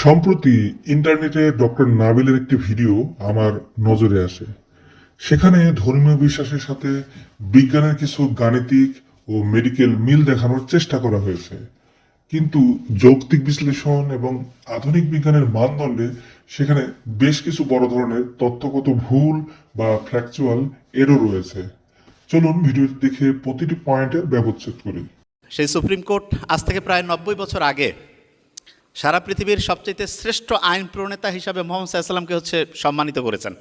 সম্প্রতি ইন্টারনেটে ডক্টর নাবিলের একটি ভিডিও আমার নজরে আসে। সেখানে ধর্মীয় বিশ্বাসের সাথে বিজ্ঞানের কিছু গাণিতিক ও মেডিকেল মিল দেখানোর চেষ্টা করা হয়েছে, কিন্তু যৌক্তিক বিশ্লেষণ এবং আধুনিক বিজ্ঞানের মানদণ্ডে সেখানে বেশ কিছু বড় ধরনের তথ্যগত ভুল বা ফ্যাকচুয়াল এরও রয়েছে। চলুন ভিডিওটি দেখে প্রতিটি পয়েন্টের ব্যবচ্ছেদ করি। সেই সুপ্রিম কোর্ট আজ থেকে প্রায় 90 বছর আগে সারা পৃথিবীর সবচেয়ে শ্রেষ্ঠ আইন প্রণেতা হিসাবে মোহাম্মদ সাল্লামকে সম্মানিত করেছেন।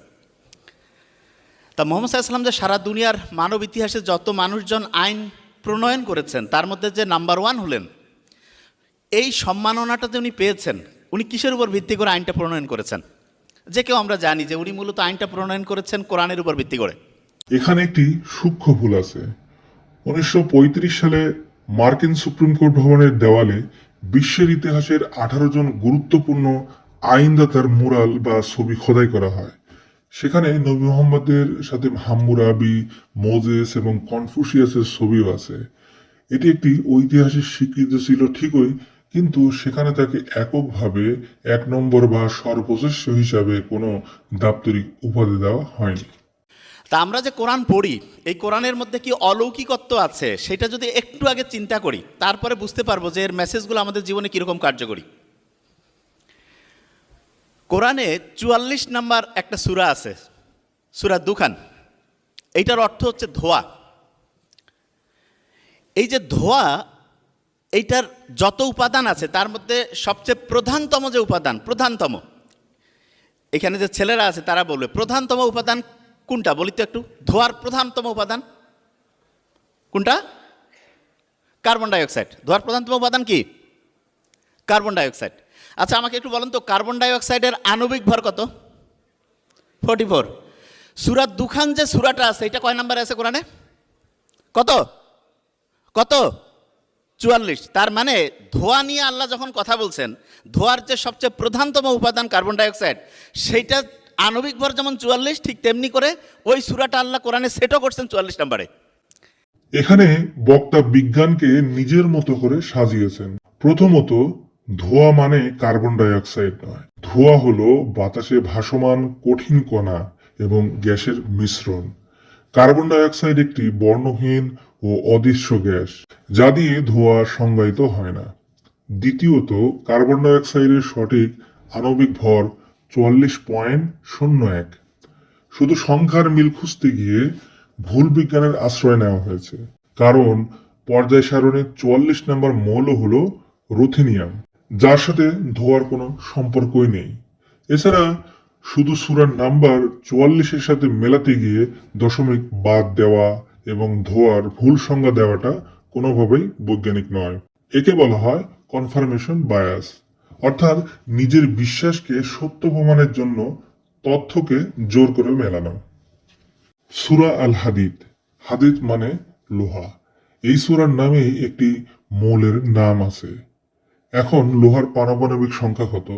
তা মোহাম্মদ সাল্লাম যে সারা দুনিয়ার মানব ইতিহাসে যত মানুষজন আইন প্রণয়ন করেছেন তার মধ্যে যে নাম্বার 1 হলেন, এই সম্মাননাটা যে উনি পেয়েছেন, উনি কিসের উপর ভিত্তি করে আইনটা প্রণয়ন করেছেন? যে কেউ আমরা জানি যে উনি মূলত আইনটা প্রণয়ন করেছেন কোরআনের উপর ভিত্তি করে। এখানে একটি সূক্ষ্ম ভুল আছে। 1935 সালে মার্কিন সুপ্রিম কোর্ট ভবনের দেওয়ালে বিশ্বের ইতিহাসের 18 জন গুরুত্বপূর্ণ আইনদাতার মুরাল বা ছবি খোদাই করা হয়। সেখানে নবী মোহাম্মদের সাথে হাম্মুরাবি, মোজেস এবং কনফুসিয়াসের ছবিও আছে। এটি একটি ঐতিহাসিক স্বীকৃতি ছিল ঠিকই, কিন্তু সেখানে তাকে এককভাবে 1 নম্বর বা সর্বশ্রেষ্ঠ হিসাবে কোনো দাপ্তরিক উপাধি দেওয়া হয়নি। তা আমরা যে কোরআন পড়ি, এই কোরআনের মধ্যে কি অলৌকিকত্ব আছে সেটা যদি একটু আগে চিন্তা করি, তারপরে বুঝতে পারবো যে এর মেসেজগুলো আমাদের জীবনে কীরকম কার্যকরী। কোরআনে 44 নম্বর একটা সূরা আছে, সূরা দুখান। এইটার অর্থ হচ্ছে ধোয়া। এই যে ধোয়া, এইটার যত উপাদান আছে তার মধ্যে সবচেয়ে প্রধানতম যে উপাদান, এখানে যে ছেলেরা আছে তারা বলবে প্রধানতম উপাদান কোনটা বলি তো একটু? ধোয়ার প্রধানতম উপাদান কোনটা? Carbon dioxide. ধোয়ার প্রধানতম উপাদান কি? Carbon dioxide. আচ্ছা, আমাকে একটু বলেন তো, কার্বন ডাইঅক্সাইডের আণবিক ভর কত? 44। সূরা দুখান যে সূরাটা আছে এটা কয় নম্বরে আছে কোরআনে? কত কত? 44। তার মানে ধোঁয়া নিয়ে আল্লাহ যখন কথা বলছেন, ধোঁয়ার যে সবচেয়ে প্রধানতম উপাদান কার্বন ডাইঅক্সাইড, সেইটা আণবিক ভর যেমন 44, ঠিক তেমনি করে ওই সূরাটা আল্লাহ কোরআনে সেটও করছেন 44 নম্বরে। এখানে বক্তা বিজ্ঞানকে নিজের মতো করে সাজিয়েছেন। প্রথমত, ধোঁয়া মানে কার্বন ডাইঅক্সাইড নয়। ধোঁয়া হলো বাতাসে ভাসমান কঠিন কণা এবং গ্যাসের মিশ্রণ। কার্বন ডাইঅক্সাইড একটি বর্ণহীন ও অদৃশ্য গ্যাস, যা দিয়ে ধোঁয়া সংজ্ঞায়িত হয় না। দ্বিতীয়ত, কার্বন ডাইঅক্সাইডের সঠিক আণবিক ভর 44.01। শুধু সংখ্যার মিল খুঁজতে গিয়ে ভুল বিজ্ঞানের আশ্রয় নেওয়া হয়েছে, কারণ পর্যায় সারণীর 44 নম্বর মৌল হলো রুথেনিয়াম, যার সাথে ধোঁয়ার কোনো সম্পর্কই নেই। এছাড়া শুধু সূরার নাম্বার 44-এর সাথে মেলাতে গিয়ে দশমিক বাদ দেওয়া এবং ধোঁয়ার ভুল সংজ্ঞা দেওয়াটা কোনোভাবেই বৈজ্ঞানিক নয়। একে বলা হয় কনফার্মেশন বায়াস, অর্থাৎ নিজের বিশ্বাসকে সত্য প্রমাণের জন্য তথ্যকে জোর করে মেলানো। সূরা আল হাদিদ। হাদিদ মানে লোহা। এই সূরার নামেই একটি মৌলের নাম আছে। এখন লোহার পারমাণবিক সংখ্যা কত?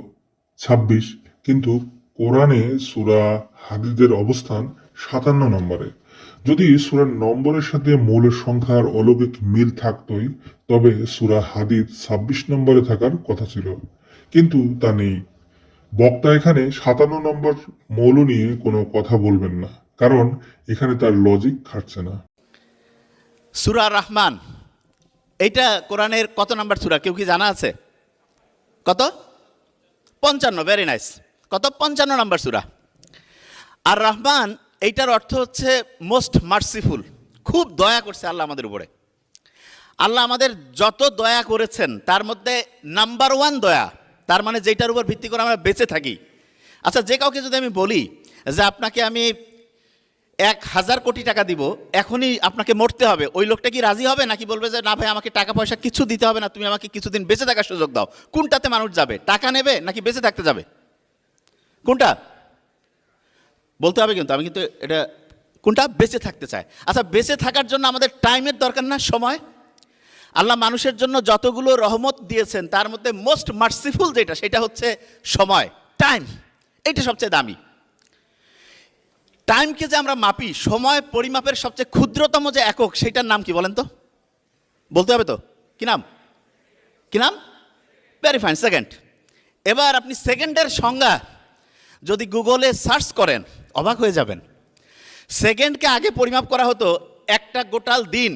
26, কিন্তু কোরআনে সূরা হাদিদের অবস্থান 57 নম্বরে। যদি সূরার নম্বরের সাথে মৌলের সংখ্যার অলৌকিক মিল থাকতই, তবে সূরা হাদিদ 26 নম্বরে থাকার কথা ছিল, কিন্তু তা নেই। বক্তা এখানে 57 নম্বর মৌল নিয়ে কোনো কথা বলবেন না, কারণ এখানে তার লজিক খাটছে না। সূরা রহমান, এইটা কোরআনের কত নাম্বার সূরা কেউ কি জানা আছে? কত? 55। Very nice. কত? 55 নাম্বার সূরা। আর রহমান, এইটার অর্থ হচ্ছে মোস্ট মার্সিফুল। খুব দয়া করছে আল্লাহ আমাদের উপরে। আল্লাহ আমাদের যত দয়া করেছেন তার মধ্যে নাম্বার 1 দয়া, তার মানে যেটার উপর ভিত্তি করে আমরা বেঁচে থাকি। আচ্ছা, যে কাউকে যদি আমি বলি যে আপনাকে আমি 1000 কোটি টাকা দিব, এখনই আপনাকে মরতে হবে, ওই লোকটা কি রাজি হবে, নাকি বলবে যে না ভাই, আমাকে টাকা পয়সা কিছু দিতে হবে না, তুমি আমাকে কিছুদিন বেঁচে থাকার সুযোগ দাও? কোনটাতে মানুষ যাবে? টাকা নেবে নাকি বেঁচে থাকতে যাবে? কোনটা বলতে হবে, কিন্তু আমি কিন্তু এটা কোনটা বেঁচে থাকতে চাই। আচ্ছা, বেঁচে থাকার জন্য আমাদের টাইমের দরকার না? সময়। আল্লাহ মানুষের জন্য যতগুলো রহমত দিয়েছেন তার মধ্যে মোস্ট মার্সিফুল যেটা, সেটা হচ্ছে সময়, টাইম। এইটা সবচেয়ে দামি। টাইমকে যে আমরা মাপি, সময় পরিমাপের সবচেয়ে ক্ষুদ্রতম যে একক, সেটার নাম কি বলেন তো? বলতে হবে তো। কি নাম? কি নাম? Very fine, second. এবার আপনি সেকেন্ডের সংজ্ঞা যদি গুগলে সার্চ করেন অবাক হয়ে যাবেন। সেকেন্ডকে আগে পরিমাপ করা হতো একটা গোটাল দিন,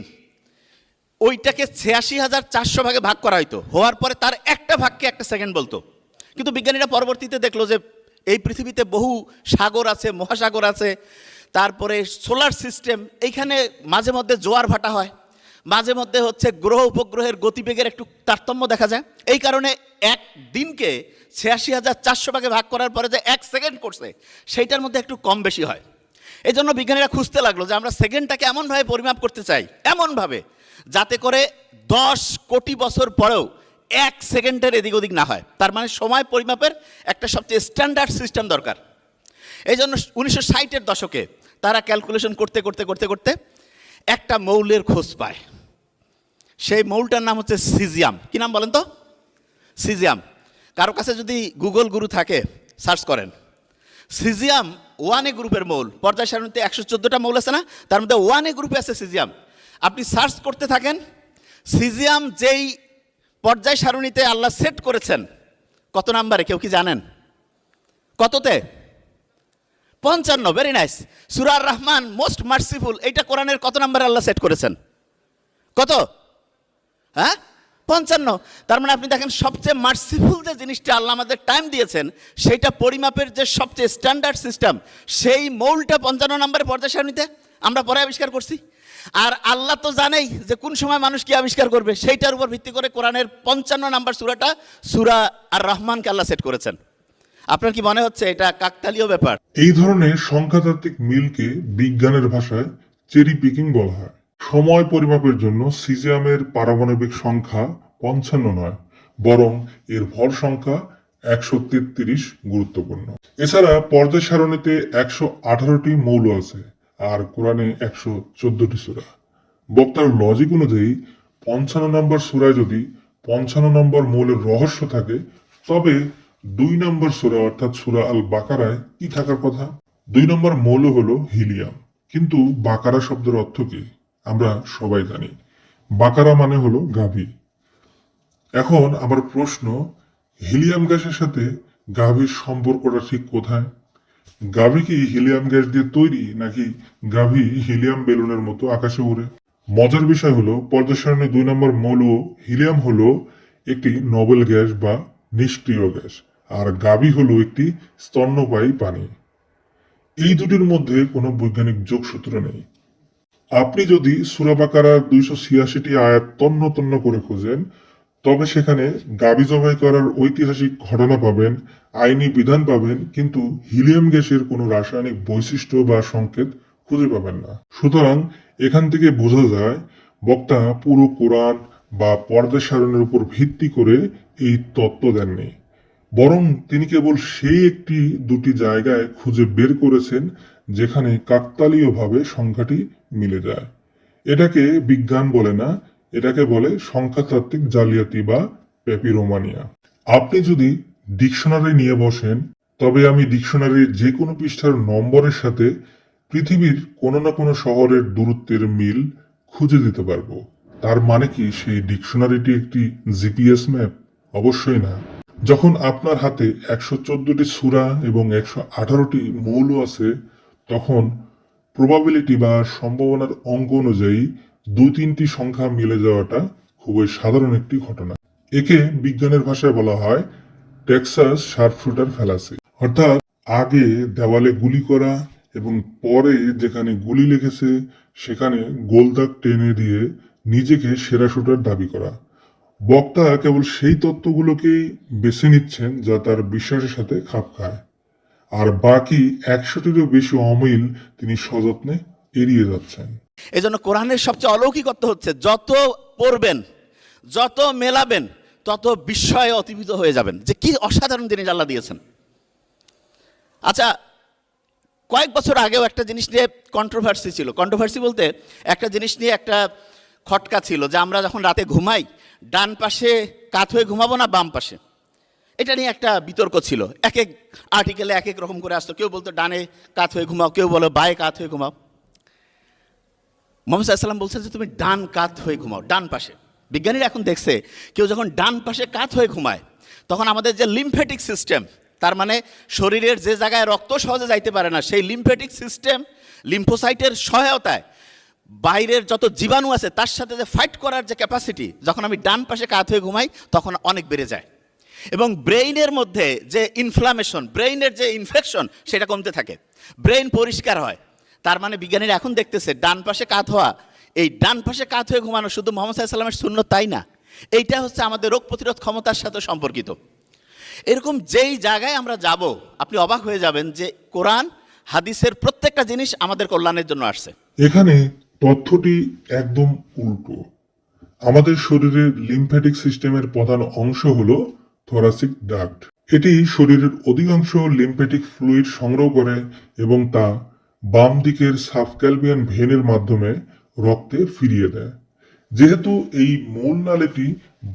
ওইটাকে ৮৬,৪০০ ভাগে ভাগ করা হতো, হওয়ার পরে তার একটা ভাগকে একটা সেকেন্ড বলতো। কিন্তু বিজ্ঞানীরা পরবর্তীতে দেখলো যে এই পৃথিবীতে বহু সাগর আছে, মহাসাগর আছে, তারপরে সোলার সিস্টেম, এইখানে মাঝে মধ্যে জোয়ার ভাটা হয়, মাঝে মধ্যে হচ্ছে গ্রহ উপগ্রহের গতিবেগের একটু তারতম্য দেখা যায়। এই কারণে এক দিনকে ৮৬,৪০০ ভাগে ভাগ করার পরে যে এক সেকেন্ড করছে সেইটার মধ্যে একটু কম বেশি হয়। এই জন্য বিজ্ঞানীরা খুঁজতে লাগলো যে আমরা সেকেন্ডটাকে এমনভাবে পরিমাপ করতে চাই, এমনভাবে যাতে করে ১০ কোটি বছর পরেও এক সেকেন্ডের এদিক ওদিক না হয়। তার মানে সময় পরিমাপের একটা সবচেয়ে স্ট্যান্ডার্ড সিস্টেম দরকার। এই জন্য ১৯৬০-এর দশকে তারা ক্যালকুলেশন করতে করতে করতে করতে একটা মৌলের খোঁজ পায়। সেই মৌলটার নাম হচ্ছে সিজিয়াম। কি নাম বলেন তো? সিজিয়াম। কারো কাছে যদি গুগল গুরু থাকে সার্চ করেন, সিজিয়াম 1A গ্রুপের মৌল। পর্যায় সারণীতে ১১৪টা মৌল আছে না, তার মধ্যে 1A গ্রুপে আছে সিজিয়াম। আপনি সার্চ করতে থাকেন, সিজিয়াম যেই পর্যায় সারণীতে আল্লাহ সেট করেছেন কত নাম্বারে কেউ কি জানেন? কততে? ৫৫। Very nice. সূরা আর রহমান মোস্ট মার্সিফুল, এইটা কোরআনের কত নাম্বারে আল্লাহ সেট করেছেন? কত? হ্যাঁ, ৫৫। তার মানে আপনি দেখেন সবচেয়ে মার্সিফুল যে জিনিসটা আল্লাহ আমাদের টাইম দিয়েছেন সেইটা পরিমাপের যে সবচেয়ে স্ট্যান্ডার্ড সিস্টেম, সেই মৌলটা ৫৫ নম্বরে পর্যায় সারণীতে আমরা পরে আবিষ্কার করছি। আর আল্লাহ তো জানেই যে কোন সময় মানুষ কি আবিষ্কার করবে, সেইটার উপর ভিত্তি করে কোরআনের ৫৫ নাম্বার সূরাটা সূরা আর রহমানকে আল্লাহ সেট করেছেন। আপনার কি মনে হচ্ছে এটা কাকতালীয় ব্যাপার? এই ধরনের সংখ্যাতাত্ত্বিক মিলকে বিজ্ঞানের ভাষায় চেরি পিকিং বলা হয়। সময় পরিমাপের জন্য সিজিয়ামের পারমাণবিক সংখ্যা ৫৫ নয়, বরং এর ভর সংখ্যা ১৩৩ গুরুত্বপূর্ণ। এছাড়া পর্যায় সারণীতে ১১৮টি মৌল আছে আর কোরআনে ১১৪টি সূরা। বক্তার লজিক অনুযায়ী ৫৫ নম্বর সূরায় যদি ৫৫ নম্বর মৌলের রহস্য থাকে, তবে ২ নম্বর সূরা অর্থাৎ সূরা আল বাকারায় কি থাকার কথা? ২ নম্বর মৌল হলো হিলিয়াম। কিন্তু বাকারা শব্দের অর্থ কি আমরা সবাই জানি, বাকারা মানে হলো গাভী। এখন আমার প্রশ্ন, হিলিয়াম গ্যাসের সাথে গাভীর সম্পর্কটা ঠিক কোথায়? গাভী কি হিলিয়াম গ্যাস দিয়ে তৈরি, নাকি গাভী হিলিয়াম বেলুনের মতো আকাশে উড়ে? মজার বিষয় হলো পর্যায় সারণীর ২ নম্বর মৌল হিলিয়াম হলো একটি নবেল গ্যাস বা নিষ্ক্রিয় গ্যাস, আর গাভী হলো একটি স্তন্যপায়ী প্রাণী। এই দুটির মধ্যে কোনো বৈজ্ঞানিক যোগসূত্র নেই। আপনি যদি সূরা বাকারার ২৮৬টি আয়াত তন্ন তন্ন করে খোঁজেন, তবে সেখানে গাভী জবাই করার ঐতিহাসিক ঘটনা পাবেন, আইনি বিধান পাবেন, কিন্তু হিলিয়াম গ্যাসের কোনো রাসায়নিক বৈশিষ্ট্য বা সংকেত খুঁজে পাবেন না। সুতরাং এখান থেকে বোঝা যায় বক্তা পুরো কোরআন বা পর্যায় সারণীর উপর ভিত্তি করে এই তত্ত্ব দেননি, বরং তিনি কেবল সেই একটি দুটি জায়গায় খুঁজে বের করেছেন যেখানে কাকতালীয়ভাবে সংখ্যাটি মিলে যায়। এটাকে বিজ্ঞান বলে না, এটাকে বলে সংখ্যাতাত্ত্বিক জালিয়াতি বা প্যাপিরোমানিয়া। আপনি যদি ডিকশনারি নিয়ে বসেন, তবে আমি ডিকশনারির যে কোনো পৃষ্ঠার নম্বরের সাথে পৃথিবীর কোনো না কোনো শহরের দূরত্বের মিল খুঁজে দিতে পারবো। তার মানে কি সেই ডিকশনারিটি একটি জিপিএস ম্যাপ? অবশ্যই না। যখন আপনার হাতে ১১৪টি সূরা এবং ১১৮টি মৌল আছে, তখন প্রবাবিলিটি বা সম্ভাবনার অঙ্ক অনুযায়ী ২-৩টি সংখ্যা মিলে যাওয়াটা খুবই সাধারণ একটি ঘটনা। একে বিজ্ঞানের ভাষায় বলা হয় টেক্সাস শার্পশুটার ফ্যালাসি, অর্থাৎ আগে দেওয়ালে গুলি করা এবং পরে যেখানে গুলি লেগেছে সেখানে গোলদাগ টেনে দিয়ে নিজেকে সেরা শুটার দাবি করা। বক্তা কেবল সেই তত্ত্বগুলোকেই বেছে নিচ্ছেন যা তার বিশ্বাসের সাথে খাপ খায়, আর বাকি ১০০টিরও বেশি অমিল তিনি সযত্নে এড়িয়ে যাচ্ছেন। এই জন্য কোরআনের সবচেয়ে অলৌকিকত্ব হচ্ছে যত পড়বেন, যত মেলাবেন, তত বিস্ময়ে অতিভূত হয়ে যাবেন যে কি অসাধারণ জিনিস আল্লাহ দিয়েছেন। আচ্ছা, কয়েক বছর আগেও একটা জিনিস নিয়ে কন্ট্রোভার্সি ছিল। কন্ট্রোভার্সি বলতে একটা জিনিস নিয়ে একটা খটকা ছিল যে আমরা যখন রাতে ঘুমাই ডান পাশে কাত হয়ে ঘুমাবো না বাম পাশে, এটা নিয়ে একটা বিতর্ক ছিল। এক এক আর্টিকেলে এক এক রকম করে আসতো। কেউ বলতো ডানে কাত হয়ে ঘুমাও, কেউ বলো বায়ে কাত হয়ে ঘুমাও। মুহাম্মদ সাল্লাল্লাহু আলাইহি ওয়াসাল্লাম বলছে যে তুমি ডান কাত হয়ে ঘুমাও, ডান পাশে। বিজ্ঞানীরা এখন দেখছে কেউ যখন ডান পাশে কাত হয়ে ঘুমায় তখন আমাদের যে লিম্ফেটিক সিস্টেম, তার মানে শরীরের যে জায়গায় রক্ত সহজে যাইতে পারে না, সেই লিম্ফেটিক সিস্টেম লিম্ফোসাইটের সহায়তায় বাইরের যত জীবাণু আছে তার সাথে যে ফাইট করার যে ক্যাপাসিটি, যখন আমি ডান পাশে কাত হয়ে ঘুমাই তখন অনেক বেড়ে যায়। এবং ব্রেইনের মধ্যে যে ইনফ্লামেশন, ব্রেইনের যে ইনফেকশন, সেটা কমতে থাকে, ব্রেইন পরিষ্কার হয়। তার মানে বিজ্ঞানীরা এখন দেখতেছে ডান পাশে কাত হওয়া, এই ডান পাশে কাত হয়ে ঘুমানো শুধু মোহাম্মদ সাল্লাল্লাহু আলাইহি ওয়াসাল্লামের সুন্নত তাই না, এইটা হচ্ছে আমাদের রোগ প্রতিরোধ ক্ষমতার সাথে সম্পর্কিত। এরকম যেই জায়গায় আমরা যাব, আপনি অবাক হয়ে যাবেন যে কোরআন হাদিসের প্রত্যেকটা জিনিস আমাদের কল্যাণের জন্য আসছে। এখানে তথ্যটি একদম উল্টো। আমাদের শরীরের লিম্ফ্যাটিক সিস্টেমের প্রধান অংশ হলো থোরাসিক ডাক্ট। এটি শরীরের অধিকাংশ লিম্ফ্যাটিক ফ্লুইড সংগ্রহ করে এবং তা বাম দিকের সাবক্যালভিয়ান ভেনের মাধ্যমে রক্তে ফিরিয়ে দেয়। যেহেতু এই মূল নালীটি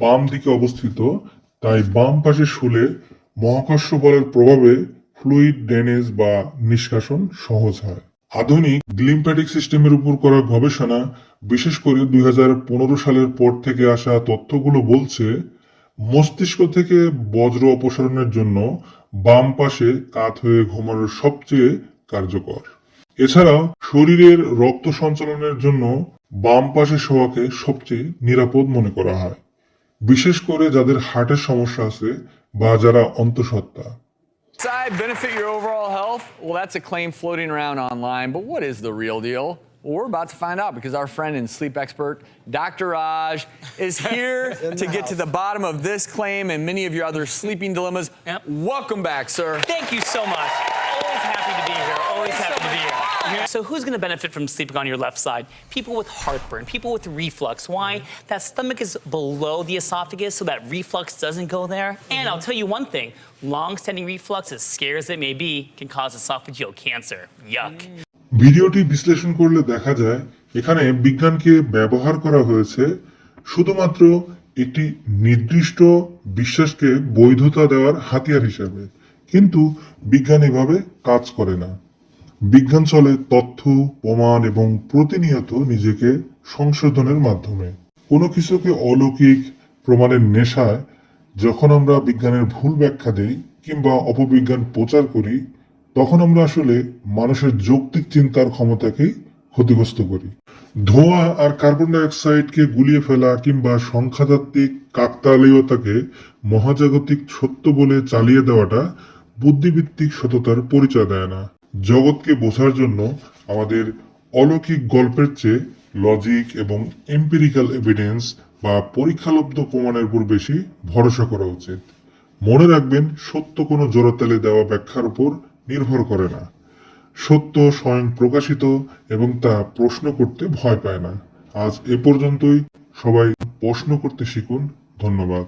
বাম দিকে অবস্থিত, তাই বাম পাশে শুলে মহাকর্ষ বলের প্রভাবে ফ্লুইড ড্রেনেজ বা নিষ্কাশন সহজ হয়। আধুনিক লিম্ফ্যাটিক সিস্টেমের উপর করা গবেষণা, বিশেষ করে 2015 সালের পর থেকে আসা তথ্যগুলো বলছে মস্তিষ্ক থেকে বজ্র অপসারণের জন্য বাম পাশে কাত হয়ে ঘুমানো সবচেয়ে কার্যকর। এছাড়াও শরীরের রক্ত সঞ্চালনের জন্য বাম পাশে শোয়াকে সবচেয়ে নিরাপদ মনে করা হয়, বিশেষ করে যাদের হার্টের সমস্যা আছে বা যারা অন্তঃসত্ত্বা। Side benefit your overall health? Well, that's a claim floating around online, but what is the real deal? Well, we're about to find out because our friend and sleep expert, Dr. Raj, is here to get to the bottom of this claim and many of your other sleeping dilemmas. Yep. Welcome back, sir. Thank you so much. Always happy to be here. Always happy to be here. So who's going to benefit from sleeping on your left side? People with heartburn, people with reflux. Why? That stomach is below the esophagus, so that reflux doesn't go there. And I'll tell you one thing, long-standing reflux, as scary as it may be, can cause esophageal cancer. Yuck. ভিডিওটি বিশ্লেষণ করলে দেখা যায় এখানে বিজ্ঞানকে ব্যবহার করা হয়েছে শুধুমাত্র একটি নির্দিষ্ট বিশ্বাসকে বৈধতা দেওয়ার হাতিয়ার হিসাবে, কিন্তু বিজ্ঞান এভাবে কাজ করে না। বিজ্ঞান চলে তথ্য, প্রমাণ এবং প্রতিনিয়ত নিজেকে সংশোধনের মাধ্যমে। কোনো কিছুকে অলৌকিক প্রমাণের নেশায় যখন আমরা বিজ্ঞানের ভুল ব্যাখ্যা দেই কিংবা অপবিজ্ঞান প্রচার করি, তখন আমরা আসলে মানুষের যৌক্তিক চিন্তার ক্ষমতাকেই ক্ষতিগ্রস্ত করি। ধোঁয়া আর কার্বন ডাই অক্সাইডকে গুলিয়ে ফেলা কিংবা সংখ্যাতাত্ত্বিক কাকতালীয়তাকে মহাজাগতিক সত্য বলে চালিয়ে দেওয়াটা বুদ্ধিভিত্তিক সততার পরিচয় দেয় না। জগৎকে বোঝার জন্য আমাদের অলৌকিক গল্পের চেয়ে লজিক এবং এম্পিরিক্যাল এভিডেন্স বা পরীক্ষালব্ধ প্রমাণের উপর বেশি ভরসা করা উচিত। মনে রাখবেন, সত্য কোনো জোড়াতালে দেওয়া ব্যাখ্যার উপর নির্ভর করে না। সত্য স্বয়ং প্রকাশিত এবং তা প্রশ্ন করতে ভয় পায় না। আজ এ পর্যন্তই। সবাই প্রশ্ন করতে শিখুন। ধন্যবাদ।